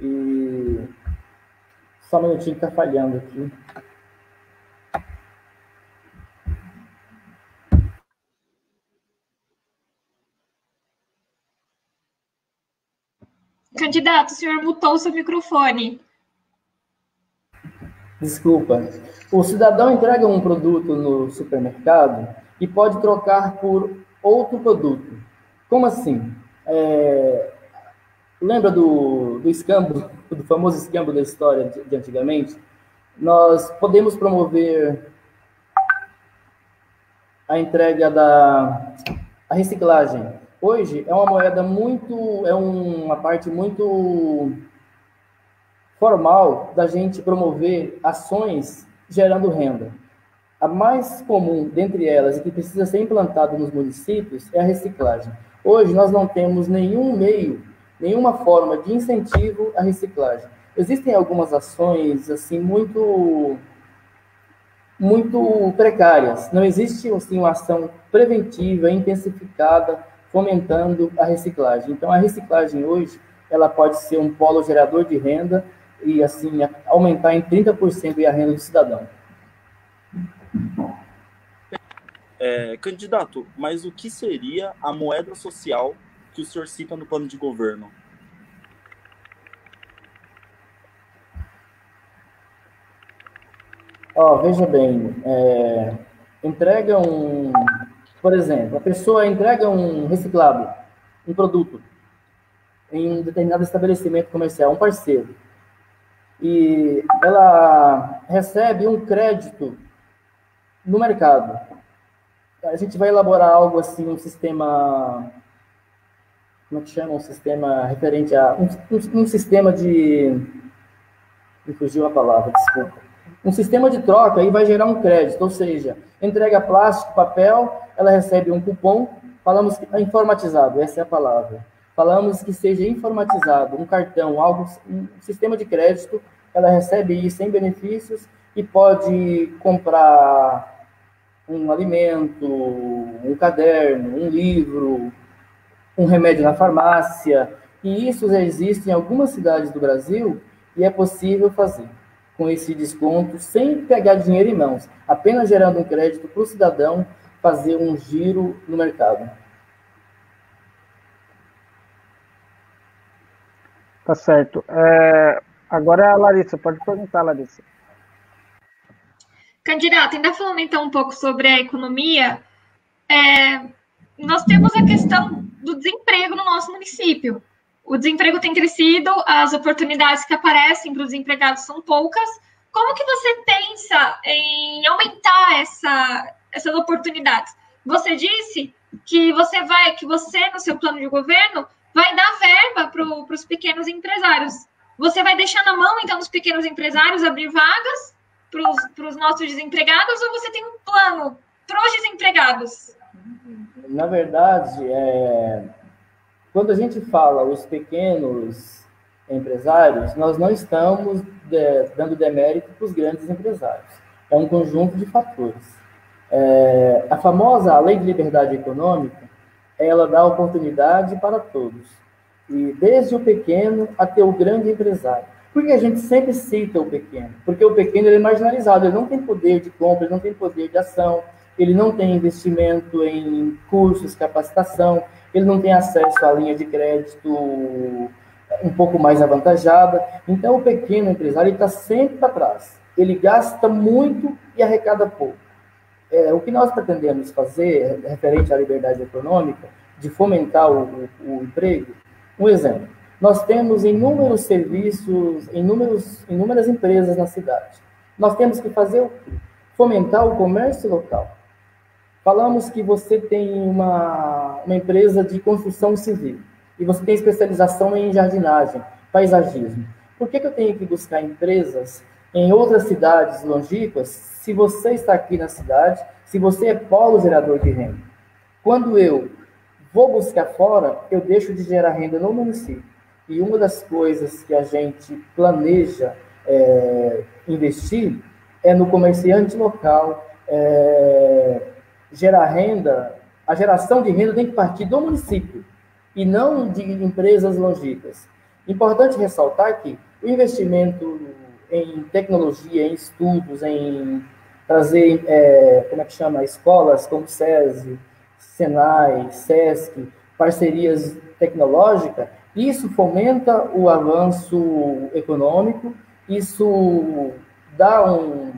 e... Só um minutinho que está falhando aqui. Candidato, o senhor mutou seu microfone. Desculpa. O cidadão entrega um produto no supermercado e pode trocar por outro produto. Como assim? Lembra do escambo, do famoso escambo da história de antigamente? Nós podemos promover a entrega a reciclagem. Hoje é uma moeda uma parte muito formal da gente promover ações gerando renda. A mais comum dentre elas e que precisa ser implantada nos municípios é a reciclagem. Hoje nós não temos nenhum meio, nenhuma forma de incentivo à reciclagem. Existem algumas ações assim muito precárias. Não existe assim uma ação preventiva, intensificada, fomentando a reciclagem. Então a reciclagem hoje, ela pode ser um polo gerador de renda e assim aumentar em 30% a renda do cidadão. Candidato, mas o que seria a moeda social que o senhor cita no plano de governo? Veja bem, por exemplo, a pessoa entrega um reciclado, um produto, em um determinado estabelecimento comercial, um parceiro, e ela recebe um crédito no mercado. A gente vai elaborar algo assim, um sistema, como é que chama? Um sistema referente a, um sistema de, me fugiu a palavra, desculpa. Um sistema de troca aí vai gerar um crédito, ou seja, entrega plástico, papel, ela recebe um cupom, falamos que é informatizado, essa é a palavra. Falamos que seja informatizado, um cartão, um sistema de crédito, ela recebe isso sem benefícios e pode comprar um alimento, um caderno, um livro, um remédio na farmácia, e isso já existe em algumas cidades do Brasil e é possível fazer com esse desconto, sem pegar dinheiro em mãos, apenas gerando um crédito para o cidadão fazer um giro no mercado. Tá certo. Agora a Larissa, pode perguntar, Larissa. Candidato, ainda falando então um pouco sobre a economia, nós temos a questão do desemprego no nosso município. O desemprego tem crescido, as oportunidades que aparecem para os desempregados são poucas. Como que você pensa em essas oportunidades. Você disse que você, no seu plano de governo, vai dar verba para os pequenos empresários. Você vai deixar na mão, então, dos pequenos empresários abrir vagas para os nossos desempregados, ou você tem um plano para os desempregados? Na verdade, quando a gente fala os pequenos empresários, nós não estamos dando demérito para os grandes empresários. É um conjunto de fatores. A famosa Lei de Liberdade Econômica, ela dá oportunidade para todos, e desde o pequeno até o grande empresário. Por que a gente sempre cita o pequeno? Porque o pequeno ele é marginalizado, ele não tem poder de compra, ele não tem poder de ação, ele não tem investimento em cursos, capacitação, ele não tem acesso à linha de crédito um pouco mais avantajada. Então, o pequeno empresário está sempre para trás. Ele gasta muito e arrecada pouco. O que nós pretendemos fazer, referente à liberdade econômica, de fomentar o emprego, um exemplo. Nós temos inúmeros serviços, inúmeras empresas na cidade. Nós temos que fazer o quê? Fomentar o comércio local. Falamos que você tem uma empresa de construção civil e você tem especialização em jardinagem, paisagismo. Por que eu tenho que buscar empresas em outras cidades longínquas se você está aqui na cidade, se você é polo gerador de renda? Quando eu vou buscar fora, eu deixo de gerar renda no município. E uma das coisas que a gente planeja investir é no comerciante local, gerar renda. A geração de renda tem que partir do município e não de empresas longínquas. Importante ressaltar que o investimento em tecnologia, em estudos, em trazer, escolas como SESI, Senai, SESC, parcerias tecnológicas, isso fomenta o avanço econômico, isso dá um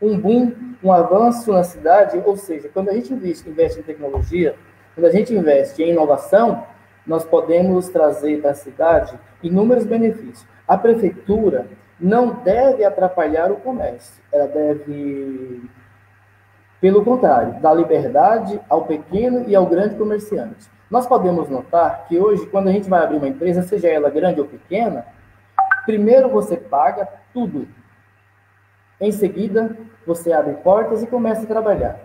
boom, um avanço na cidade. Ou seja, quando a gente investe em tecnologia, quando a gente investe em inovação, nós podemos trazer para a cidade inúmeros benefícios. A prefeitura não deve atrapalhar o comércio, ela deve, pelo contrário, dar liberdade ao pequeno e ao grande comerciante. Nós podemos notar que hoje, quando a gente vai abrir uma empresa, seja ela grande ou pequena, primeiro você paga tudo. Em seguida, você abre portas e começa a trabalhar.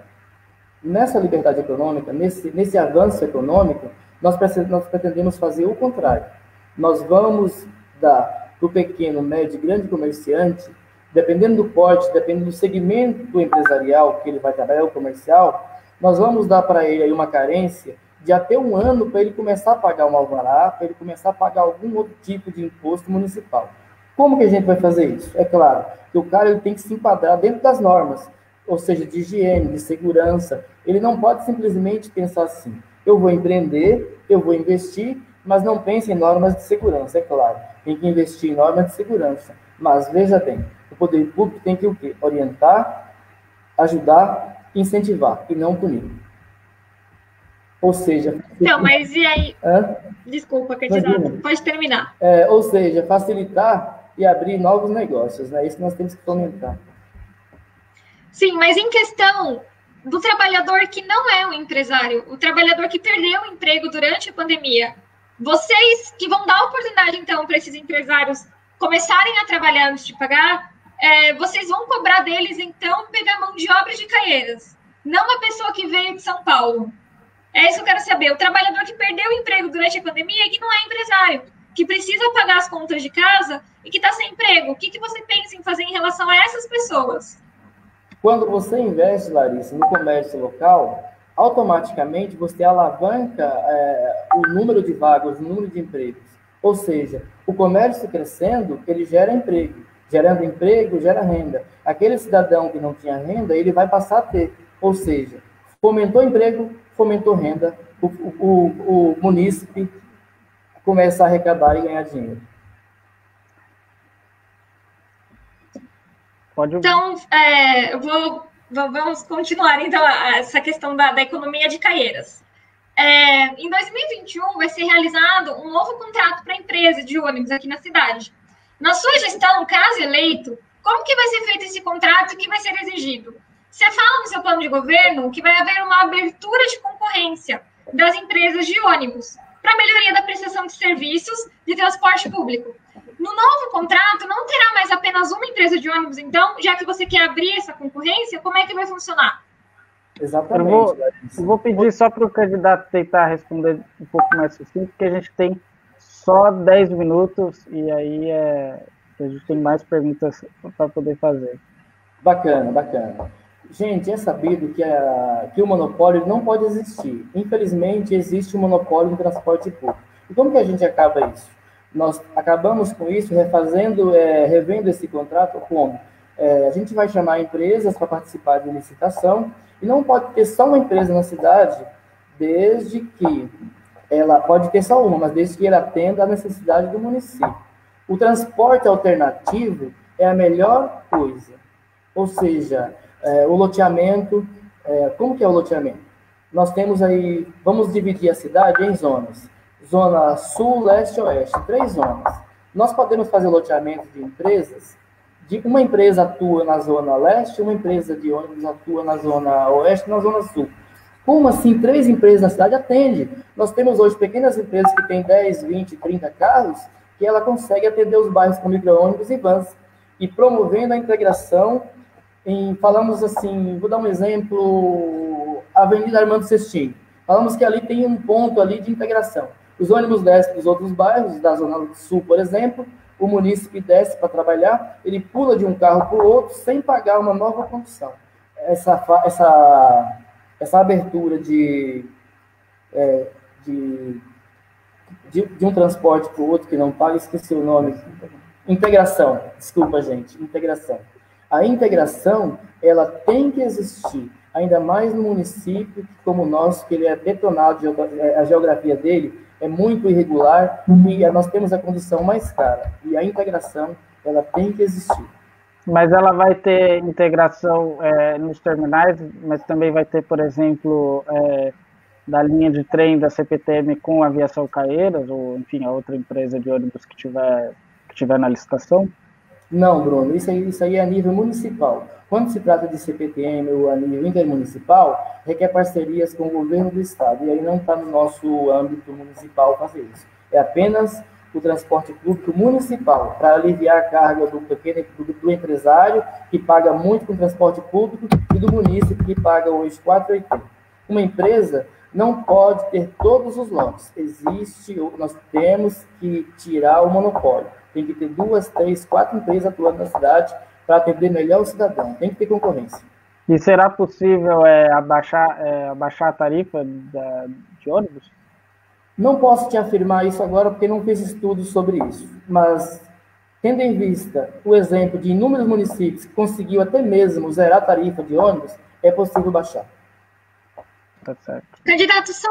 Nessa liberdade econômica, nesse avanço econômico, nós pretendemos fazer o contrário. Nós vamos dar para o pequeno, médio e grande comerciante, dependendo do porte, dependendo do segmento empresarial que ele vai trabalhar, o comercial, nós vamos dar para ele aí uma carência de até 1 ano para ele começar a pagar um alvará, para ele começar a pagar algum outro tipo de imposto municipal. Como que a gente vai fazer isso? É claro que o cara ele tem que se enquadrar dentro das normas, ou seja, de higiene, de segurança. Ele não pode simplesmente pensar assim: eu vou empreender, eu vou investir, mas não pense em normas de segurança. É claro, tem que investir em normas de segurança. Mas, veja bem, o poder público tem que o quê? Orientar, ajudar, incentivar, e não punir. Ou seja... Então, mas e aí... Desculpa, candidato, pode terminar. Ou seja, facilitar e abrir novos negócios, né? Isso que nós temos que fomentar. Sim, mas em questão do trabalhador que não é um empresário, o trabalhador que perdeu o emprego durante a pandemia, vocês que vão dar oportunidade, então, para esses empresários começarem a trabalhar antes de pagar, vocês vão cobrar deles, então, pegar mão de obra de Caieiras, não uma pessoa que veio de São Paulo. É isso que eu quero saber. O trabalhador que perdeu o emprego durante a pandemia e que não é empresário, que precisa pagar as contas de casa e que está sem emprego. O que você pensa em fazer em relação a essas pessoas? Quando você investe, Larissa, no comércio local, automaticamente você alavanca o número de vagas, o número de empregos. Ou seja, o comércio crescendo, ele gera emprego. Gerando emprego, gera renda. Aquele cidadão que não tinha renda, ele vai passar a ter. Ou seja, fomentou emprego, fomentou renda, o munícipe começa a arrecadar e ganhar dinheiro. Então, vamos continuar, então, essa questão da economia de Caieiras. Em 2021, vai ser realizado um novo contrato para a empresa de ônibus aqui na cidade. Na sua gestão, caso eleito, como que vai ser feito esse contrato e o que vai ser exigido? Você fala no seu plano de governo que vai haver uma abertura de concorrência das empresas de ônibus para melhoria da prestação de serviços de transporte público. No novo contrato, não terá mais apenas uma empresa de ônibus, então, já que você quer abrir essa concorrência, como é que vai funcionar? Exatamente. Eu vou pedir só para o candidato tentar responder um pouco mais sucinto, porque a gente tem só 10 minutos e aí a gente tem mais perguntas para poder fazer. Bacana, bacana. Gente, é sabido que o monopólio não pode existir. Infelizmente, existe um monopólio no transporte público. E como que a gente acaba isso? Nós acabamos com isso revendo esse contrato como? A gente vai chamar empresas para participar de licitação e não pode ter só uma empresa na cidade, desde que ela pode ter só uma, mas desde que ela atenda à necessidade do município. O transporte alternativo é a melhor coisa. Ou seja, o loteamento, como que é o loteamento? Nós temos aí, vamos dividir a cidade em zonas. Zona sul, leste e oeste, 3 zonas. Nós podemos fazer loteamento de empresas, uma empresa atua na zona leste, uma empresa de ônibus atua na zona oeste e na zona sul. Como assim 3 empresas na cidade atende? Nós temos hoje pequenas empresas que têm 10, 20, 30 carros, que ela consegue atender os bairros com micro-ônibus e vans, e promovendo a integração. Falamos assim, vou dar um exemplo, Avenida Armando Sestini. Falamos que ali tem um ponto ali de integração. Os ônibus descem dos outros bairros, da Zona Sul, por exemplo, o munícipe desce para trabalhar, ele pula de um carro para o outro sem pagar uma nova condução. Essa abertura de um transporte para o outro que não paga, esqueci o nome. Integração, desculpa, gente, integração. A integração, ela tem que existir, ainda mais no município como o nosso, que ele é detonado, a geografia dele é muito irregular e nós temos a condição mais cara. E a integração, ela tem que existir. Mas ela vai ter integração nos terminais, mas também vai ter, por exemplo, da linha de trem da CPTM com a Aviação Caieiras, ou, enfim, a outra empresa de ônibus que tiver na licitação? Não, Bruno, isso aí é a nível municipal. Quando se trata de CPTM ou a nível intermunicipal, requer parcerias com o governo do estado, e aí não está no nosso âmbito municipal fazer isso. É apenas o transporte público municipal, para aliviar a carga do empresário, que paga muito com o transporte público, e do munícipe, que paga hoje R$ 4,80. Uma empresa não pode ter todos os lotes. Nós temos que tirar o monopólio. Tem que ter 2, 3, 4 empresas atuando na cidade para atender melhor o cidadão. Tem que ter concorrência. E será possível abaixar a tarifa de ônibus? Não posso te afirmar isso agora porque não fiz estudos sobre isso. Mas, tendo em vista o exemplo de inúmeros municípios que conseguiu até mesmo zerar a tarifa de ônibus, é possível baixar. Tá certo. Candidato, só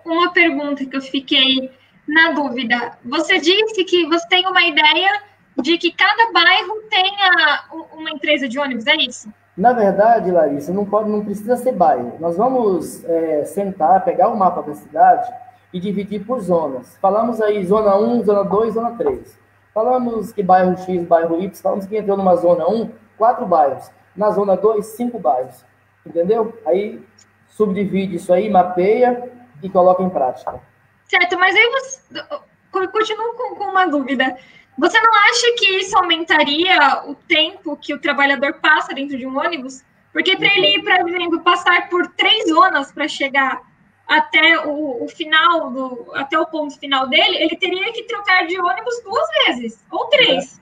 uma pergunta que eu fiquei na dúvida. Você disse que você tem uma ideia de que cada bairro tenha uma empresa de ônibus, é isso? Na verdade, Larissa, não precisa ser bairro. Nós vamos sentar, pegar o mapa da cidade e dividir por zonas. Falamos aí zona 1, zona 2, zona 3. Falamos que bairro X, bairro Y, falamos que entrou numa zona 1, 4 bairros. Na zona 2, 5 bairros. Entendeu? Aí subdivide isso aí, mapeia e coloca em prática. Certo, mas aí você continua com uma dúvida. Você não acha que isso aumentaria o tempo que o trabalhador passa dentro de um ônibus? Porque para ele ir, por exemplo, passar por 3 zonas para chegar até o final, até o ponto final dele, ele teria que trocar de ônibus 2 vezes, ou 3.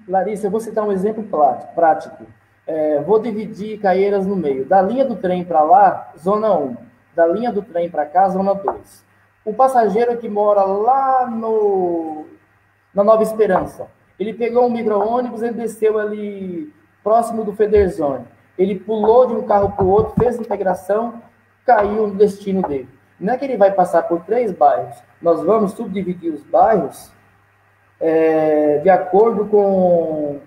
Larissa, eu vou citar um exemplo prático. Vou dividir Caieiras no meio. Da linha do trem para lá, zona 1. Da linha do trem para cá, zona 2. O passageiro que mora lá na Nova Esperança, ele pegou um micro-ônibus, ele desceu ali próximo do Federzone. Ele pulou de um carro para o outro, fez integração, caiu no destino dele. Não é que ele vai passar por 3 bairros. Nós vamos subdividir os bairros de acordo com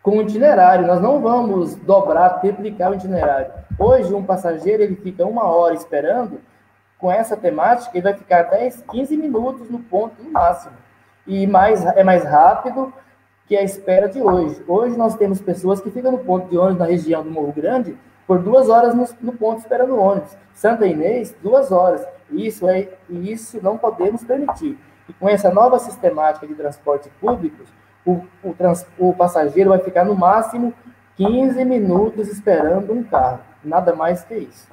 o itinerário. Nós não vamos dobrar, triplicar o itinerário. Hoje, um passageiro ele fica 1 hora esperando. Com essa temática, ele vai ficar 10, 15 minutos no ponto no máximo. E é mais rápido, que é a espera de hoje. Hoje nós temos pessoas que ficam no ponto de ônibus na região do Morro Grande por 2 horas no ponto esperando o ônibus. Santa Inês, 2 horas. Isso não podemos permitir. E com essa nova sistemática de transporte público, o passageiro vai ficar no máximo 15 minutos esperando um carro. Nada mais que isso.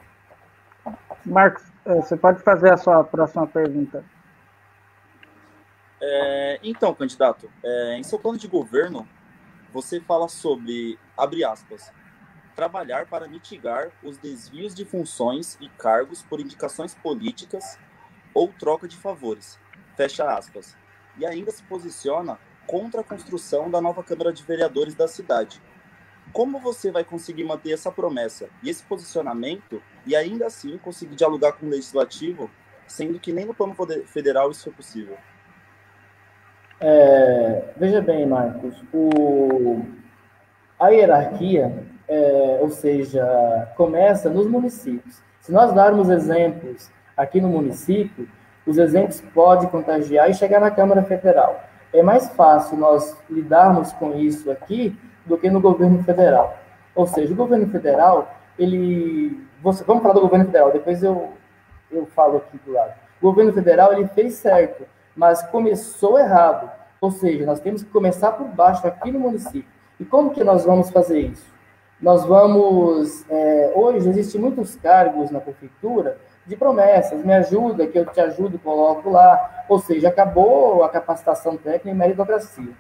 Marcos, você pode fazer a sua próxima pergunta. Então, candidato, em seu plano de governo, você fala sobre, abre aspas, trabalhar para mitigar os desvios de funções e cargos por indicações políticas ou troca de favores, fecha aspas, e ainda se posiciona contra a construção da nova Câmara de Vereadores da cidade. Como você vai conseguir manter essa promessa e esse posicionamento e ainda assim conseguir dialogar com o Legislativo, sendo que nem no plano federal isso é possível? Veja bem, Marcos, a hierarquia, ou seja, começa nos municípios. Se nós darmos exemplos aqui no município, os exemplos podem contagiar e chegar na Câmara Federal. É mais fácil nós lidarmos com isso aqui do que no governo federal. Ou seja, o governo federal, vamos falar do governo federal, depois eu falo aqui do lado. O governo federal, ele fez certo, mas começou errado. Ou seja, nós temos que começar por baixo aqui no município. E como que nós vamos fazer isso? Nós vamos... hoje existem muitos cargos na prefeitura de promessas. Me ajuda, que eu te ajudo, coloco lá. Ou seja, acabou a capacitação técnica e meritocracia.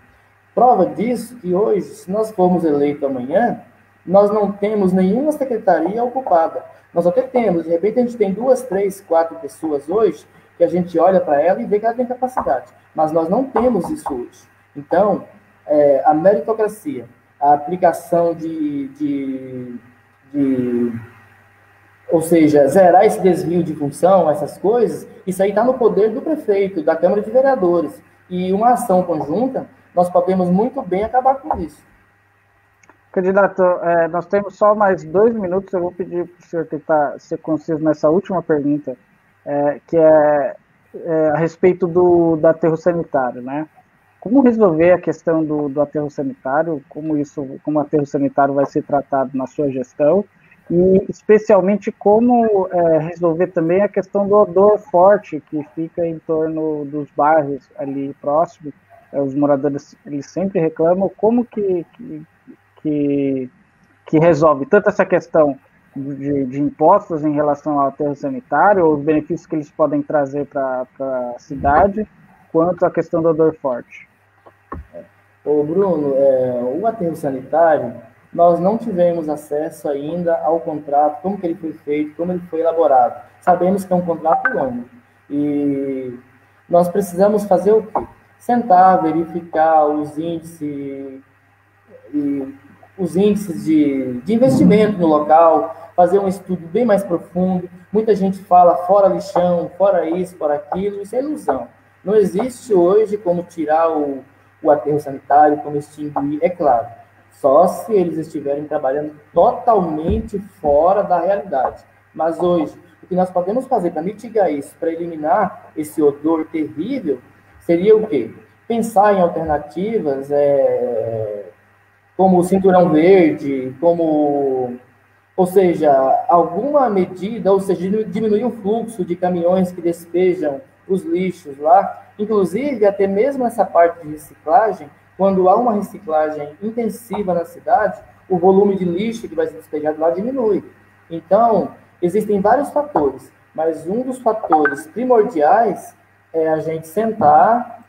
Prova disso que hoje, se nós formos eleitos amanhã, nós não temos nenhuma secretaria ocupada. Nós até temos, de repente a gente tem 2, 3, 4 pessoas hoje que a gente olha para ela e vê que ela tem capacidade. Mas nós não temos isso hoje. Então, a meritocracia, a aplicação ou seja, zerar esse desvio de função, essas coisas, isso aí está no poder do prefeito, da Câmara de Vereadores. E uma ação conjunta, nós podemos muito bem acabar com isso. Candidato, nós temos só mais 2 minutos, eu vou pedir para o senhor tentar ser conciso nessa última pergunta, que é a respeito do aterro sanitário, né? Como resolver a questão do aterro sanitário, como o aterro sanitário vai ser tratado na sua gestão, e especialmente como resolver também a questão do odor forte que fica em torno dos bairros ali próximos. Os moradores eles sempre reclamam como que resolve tanto essa questão de impostos em relação ao aterro sanitário, os benefícios que eles podem trazer para a cidade, quanto a questão do odor forte. Ô Bruno, o aterro sanitário, nós não tivemos acesso ainda ao contrato, como que ele foi feito, como ele foi elaborado. Sabemos que é um contrato longo e nós precisamos fazer o quê? Sentar, verificar os índices de investimento no local, fazer um estudo bem mais profundo. Muita gente fala fora lixão, fora isso, fora aquilo, isso é ilusão. Não existe hoje como tirar o aterro sanitário, como extinguir, é claro. Só se eles estiverem trabalhando totalmente fora da realidade. Mas hoje, o que nós podemos fazer para mitigar isso, para eliminar esse odor terrível, seria o quê? Pensar em alternativas, como o cinturão verde, ou seja, alguma medida, ou seja, diminuir o fluxo de caminhões que despejam os lixos lá, inclusive até mesmo essa parte de reciclagem, quando há uma reciclagem intensiva na cidade, o volume de lixo que vai ser despejado lá diminui. Então, existem vários fatores, mas um dos fatores primordiais é a gente sentar,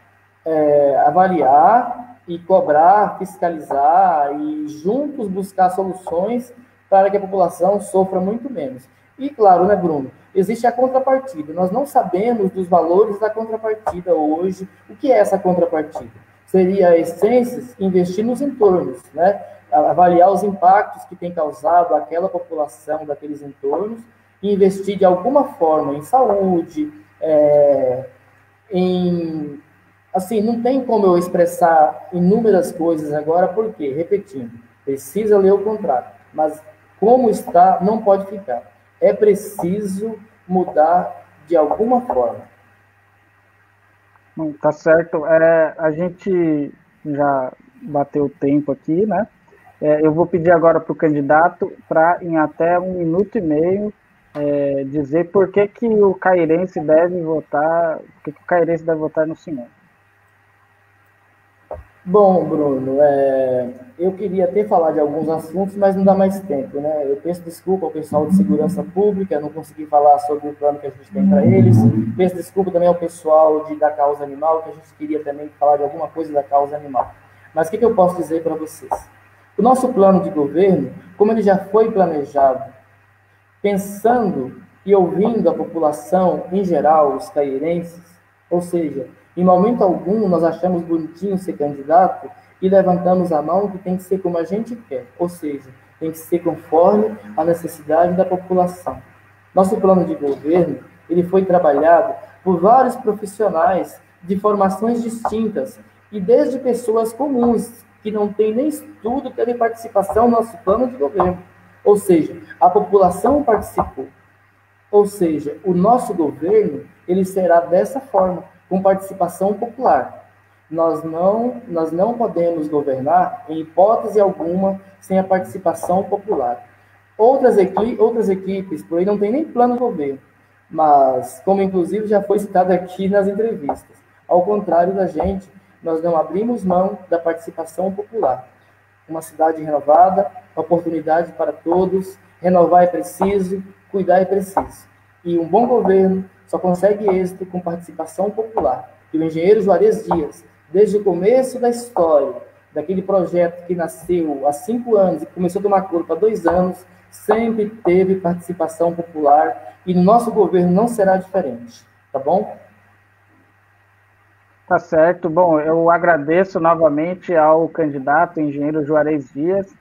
avaliar e cobrar, fiscalizar e juntos buscar soluções para que a população sofra muito menos. E claro, né, Bruno, existe a contrapartida. Nós não sabemos dos valores da contrapartida hoje. O que é essa contrapartida? Seria a essência investir nos entornos, né? Avaliar os impactos que tem causado aquela população daqueles entornos e investir de alguma forma em saúde, assim, não tem como eu expressar inúmeras coisas agora, porque, repetindo, precisa ler o contrato, mas como está, não pode ficar. É preciso mudar de alguma forma. Tá certo. A gente já bater o tempo aqui, né? Eu vou pedir agora para o candidato para, em até 1 minuto e meio, dizer por que o cairense deve votar, por que o cairense deve votar no senhor. Bom, Bruno, eu queria até falar de alguns assuntos, mas não dá mais tempo, né? Eu peço desculpa ao pessoal de segurança pública, não consegui falar sobre o plano que a gente tem para eles. Peço desculpa também ao pessoal da causa animal, que a gente queria também falar de alguma coisa da causa animal. Mas o que eu posso dizer para vocês? O nosso plano de governo, como ele já foi planejado, pensando e ouvindo a população em geral, os cairenses, ou seja, em momento algum, nós achamos bonitinho ser candidato e levantamos a mão que tem que ser como a gente quer, ou seja, tem que ser conforme a necessidade da população. Nosso plano de governo, ele foi trabalhado por vários profissionais de formações distintas e desde pessoas comuns, que não têm nem estudo, teve participação no nosso plano de governo. Ou seja, a população participou. Ou seja, o nosso governo, ele será dessa forma, com participação popular. Nós não podemos governar, em hipótese alguma, sem a participação popular. Outras equipes, por aí, não tem nem plano de governo, mas, como inclusive já foi citado aqui nas entrevistas, ao contrário da gente, nós não abrimos mão da participação popular. Uma cidade renovada, oportunidade para todos, renovar é preciso, cuidar é preciso. E um bom governo só consegue êxito com participação popular. E o engenheiro Juarez Dias, desde o começo da história, daquele projeto que nasceu há 5 anos e começou a tomar corpo há 2 anos, sempre teve participação popular e no nosso governo não será diferente. Tá bom? Tá certo. Bom, eu agradeço novamente ao candidato engenheiro Juarez Dias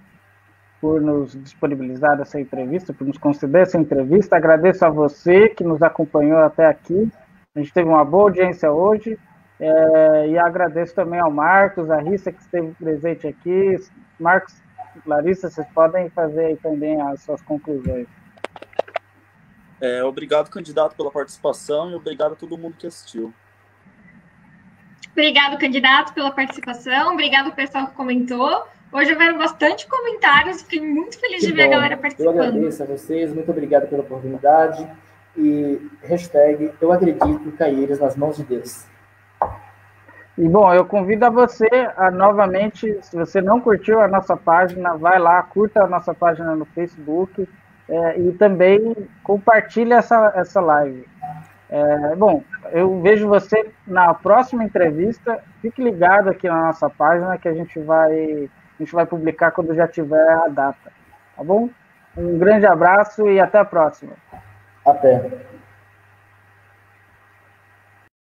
por nos disponibilizar essa entrevista, por nos conceder essa entrevista. Agradeço a você que nos acompanhou até aqui. A gente teve uma boa audiência hoje. E agradeço também ao Marcos, a Rissa, que esteve presente aqui. Marcos, Larissa, vocês podem fazer aí também as suas conclusões. Obrigado, candidato, pela participação e obrigado a todo mundo que assistiu. Obrigado, candidato, pela participação. Obrigado, pessoal que comentou. Hoje houveram bastante comentários. Fiquei muito feliz de ver a galera participando. Eu agradeço a vocês. Muito obrigado pela oportunidade. E hashtag eu acredito Caieiras nas mãos de Deus. E, bom, eu convido a você a novamente, se você não curtiu a nossa página, vai lá, curta a nossa página no Facebook e também compartilhe essa live. Bom, eu vejo você na próxima entrevista. Fique ligado aqui na nossa página que a gente vai publicar quando já tiver a data. Tá bom? Um grande abraço e até a próxima. Até.